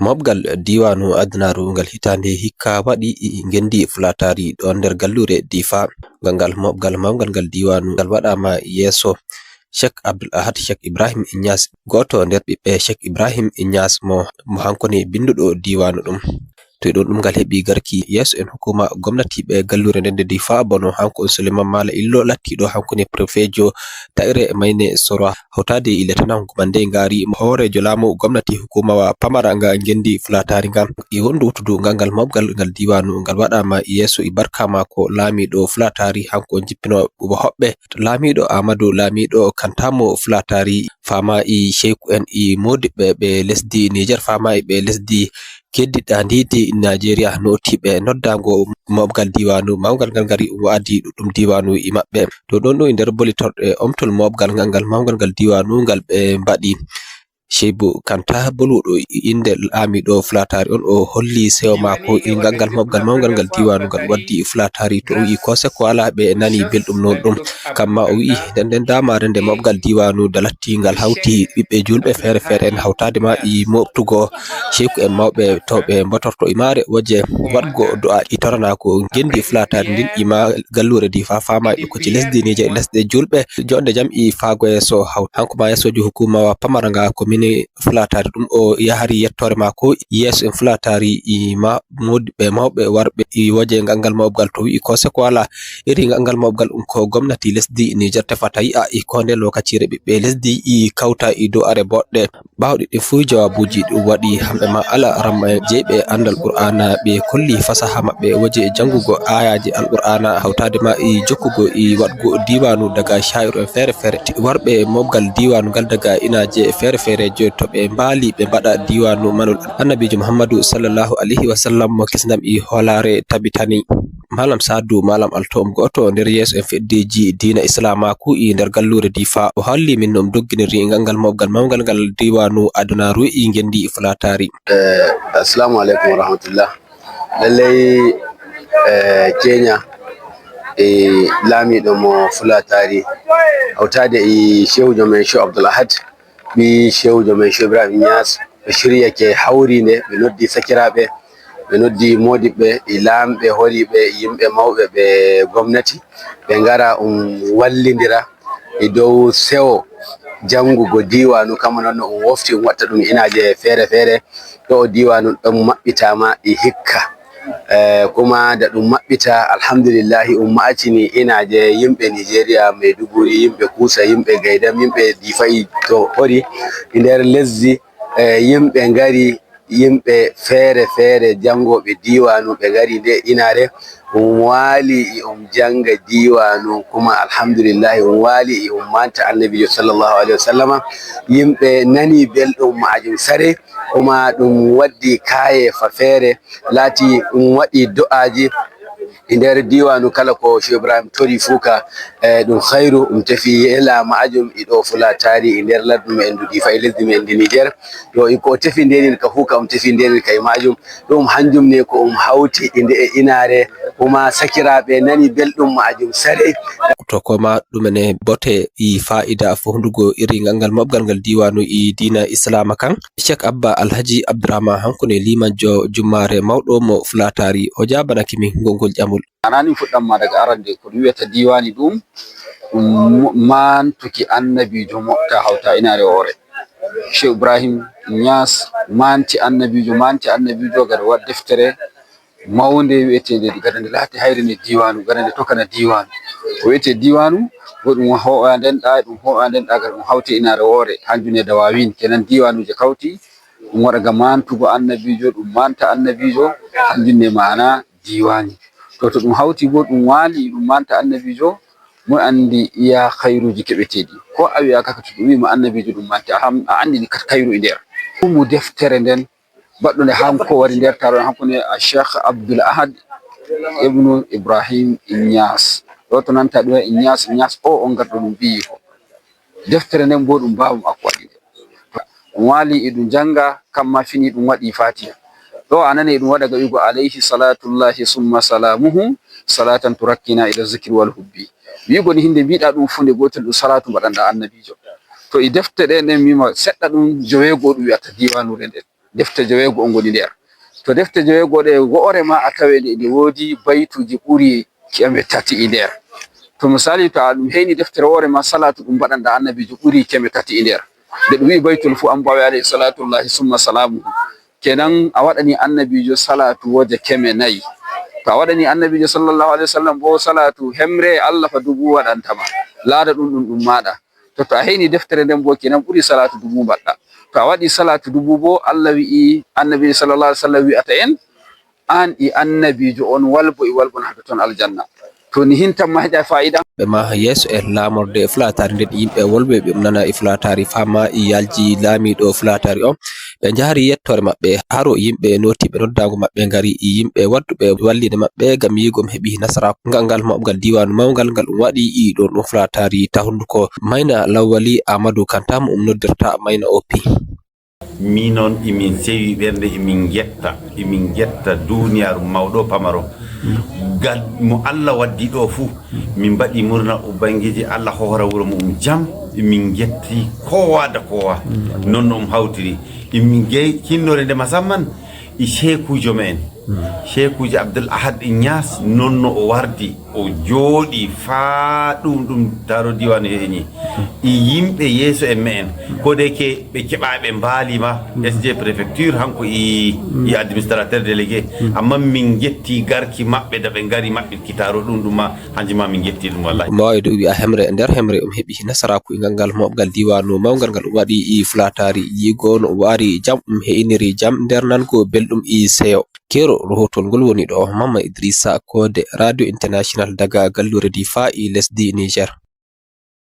Mobgal diwanu adnaru ngal hitande hikka waɗi gendi fulatari ɗo nder gallure Difa. Ngal mobgal mawgal ngal diwanu ngal waɗama yeso Sheikh Abdul Ahad Sheikh Ibrahim Inyas, goto nder ɓiɓɓe Sheikh Ibrahim Inyas mo hankoni binduɗo diwanu ɗum. To ɗum ngal heɓi garki yeso en hukuma gomnati ɓe gallure nden de Difa bono hanko Suleiman Mala Illo lattiɗo hankoni prefejo ta'ire mayne Sorwa hawtade lieutenant gumande ngari horejo laamu gomnati hukumawa pamara nga gendi fulatari ngam e wondu wutudu ngal mobgal ngal diwanu ngal waɗama yeso e barka mako laamiɗo fulatari hanko jippino hoɓɓe laamiɗo Amadou laamiɗo kantamo fulatari fama e Sheikhu en e modiɓɓe ɓe lesdi Niger fama e ɓe lesdi keddiɗa ndidi Nigeria notiɓe noddago mobgal diwanu mawgal ngal ngari wadi ɗuɗɗum diwanu e maɓɓe. To ɗon ɗo e nder bolitorɗe omtol mobgal ngal mawgal ngal diwanu ngal ɓe mbaɗi Sheibu Kanta boluɗo inde laamiɗo fulatari on o holli sewo mako e ngal mobgal mawgal ngal diwanu ngal waddi fulatari to wi kose ko ala ɓe nani belɗum non ɗum kamma o wi den damare nde mobgal diwanu da latti ngal hawti ɓiɓɓe julɓe fere en hawtade ma e moftugo Sheikhu en mawɓe towɓe mbotorto e mare woje wadgo do'a e toranako gendi fulatari ndin ima gallure Difa fama e ko ci lesdi Niger lesɗe julɓe jonde jam e fago yeso hanko ma yesoji hukumawa pamara nga ko fulatari ɗum o yahari yettore mako yeso en fulatari e modiɓɓe mawɓe warɓe e waje ngal mobgal to wi ko seko wala iri ngal mobgal ko gomnati lesdi Niger tefata yi'a e konde lokacire ɓiɓɓe lesdi e kawta e dow are boɗɗe bawɗi ɗi fu jawabuji ɗum waɗi hamɓe ma ala ramma jeyɓe andal Qur'ana ɓe kolli fasaha maɓɓe waje jangugo ayaji Al-Qur'ana hawtade ma e jokkugo e waɗgo diwanu daga shairu en fere warɓe mobgal diwanu ngal daga inaje fere to ɓe mbali ɓe mbaɗa diwanu manol annabijo Muhammadu sallallahu alaihi wa sallam mo kisnam e holare tabitani. Malam Sadu Malam Alto goto nder yeso en feddeji dina islamaku e nder gallure Difa o halli min no dogginiri ngal mobgal mawgal ngal diwanu adunaru e gendi fulatari. Assalamu alaikum wa rahmatullah. Lallai Kenya e laamiɗo mo fulatari hawtade e shewjo men Sheikh Abdul Ahad bi shewjo men Sheikh Ibrahim Inyas ɓe shiryake hawrinde ɓe noddi sakiraɓe ɓe noddi modiɓɓe e laamɓe horiɓe yimɓe mawɓe ɓe gomnati ɓe ngara wallidira e dow sewo jangugo diwanu kama noon wofti watta ɗum inaje fere to diwanu ɗon maɓɓitama e hikka kuma da ɗum maɓɓita alhamdulillahi ma'atini inaje yimɓe Nigeria Maiduguri yimɓe Kusa yimɓe Gaidam yimɓe Difa to hori nder lesdi yimɓe ngari yimɓe fere jangoɓe diwanu ɓe ngari nde inare wali janga diwanu kuma alhamdulillah wali manta annabijo sallallahu alaihi wasallama yimɓe nani belɗum majum sare kuma ɗum waddi kaye fa fere lati waɗi do'aji nder diwanu kala ko Sheikh Ibrahim tori fuka ɗum khairu tefi ela majum iɗo fulatari e nder laddu men du Difa e lesdi men di Niger yo ko tefi ndeni ka fuka tefi ndeni kay majum ɗum hanjum ne ko hawti inde e inare kuma sakiraɓe nani belɗum majum sare to koma ɗumene bote e fa'ida fondugo iri ngal mobgal ngal diwanu e dina islama kan Sheikh Abba Alhaji Abdurrahman hankone limanjo jummare mawɗo mo fulatari o jabanaki min gongol jamul anani fuɗɗamma daga arande ko wiyata diwani ɗum mantuki annabijo moɓta hawta inare ore Sheikh Ibrahim Inyas manti annabijo gada wad deftere mawnde wi'etede gada nde laati hayre ne diwanu gada nde tokana diwanu o wiyete diwanu go ɗum ho'a nden ɗa gada ɗum hawti inare ore hanjune dawawin kenan diwanu je kawti ɗum waɗa ga mantugo annabijo ɗum manta annabijo hanjunne ma'ana diwani to ɗum hawti bo ɗum wali ɗum manta annabijo mo andi iya khairuji keɓeteɗi ko a wi'a kaka to ɗum wima annabijo ɗum manta a andini kat khairu e nder ɗum deftere nden baɗɗo nde hanko wari nder taron hankone Sheikh Abdul Ahad ibnu Ibrahim Inyas ɗo to nanta ɗum Inyas o on garɗo ɗum biyi ko deftere nden bo ɗum babum akko waɗi ɗum wali e ɗum janga kamma fini ɗum waɗi fatiha ɗo anane ɗum waɗa ga wigo alayhi salatullahi summa salamuhu salatan turakkina ila zikri wal hubbi wigo ni hinde mbiɗa ɗum fu nde gotel ɗum salatu mbaɗanɗa annabijo to e defte ɗe nden mima seɗɗa ɗum jowego ɗum wiyata diwanude nden defte jeweego on ngoni nder. To defte jeweego ɗe wo'ore ma a tawe ɗe woodi baytuji ɓuri keme tati e nder. To misali to a ɗum heyni deftere woore ma salatu ɗum mbaɗanɗa annabijo ɓuri keme tati e nder. Nde ɗum wi baytul fu an mbawi alayhi salatullahi summa salamuhu. Kenan a waɗani annabijo salatu wode keme 4. To a waɗani annabijo sallallahu alaihi wasallam bo salatu hemre Allah fa dubu waɗantama. Laada ɗum maɗa. To a heyni deftere nden bo kenan ɓuri salatu dubu mbaɗɗa. To a waɗi salatu dubu bo Allah wi'i annabi sallallahu alaihi wasallam wi'ata en an e annabijo on walbo e walbon haɗa ton aljanna. To ni hintan ma heƴa fa'ida ɓe ma yeeso e lamorde fulatari nden yimɓe wolɓe ɓe nana e fulatari fama e yalji laamiɗo fulatari on ɓe jahari yettore maɓɓe haro yimɓe notiɓe noddago maɓɓe gari yimɓe wadduɓe wallide maɓɓe gam yigom heeɓi nasaraku ngal mawgal diwanu mawgal ngal ɗum waɗi i ɗon ɗum fulatari ta hunduko Mayna Lawali Amadou Kantam noddirta Mayna OP. Min noon emin sewi ɓernde emin jetta duniyaru mawɗo pamaro gal mo Allah waddi ɗo fuu min mbaɗi murna ubangiji Allah hohora wuro mum jam min jetti kowa da kowa non no hawtiri min gey kinnore nde masamman e cheikujo men cheikujo Abdoul Ahad Inyas non no o wardi o jooɗi faa ɗum taro diwanu heñi e yimɓe yeeso en men kodeke ɓe keɓaɓe mbaalima SG préfecture hanko e administrateur délégué amma min jetti garki maɓɓe da ɓe ngari maɓɓirki taro ɗuma hanjuma min jetti ɗum wallahi mawɗo wi a hemre nder hemre heɓi nasaraku ngal mobgal diwanu mawgal ngal waɗi i fulatari yigo no wari jam he'iniri jam nder nango belɗum i seyo kero rohotol ngol woni ɗo Mama Idrissa Kode Radio International daga gallure Difa e lesdi Niger.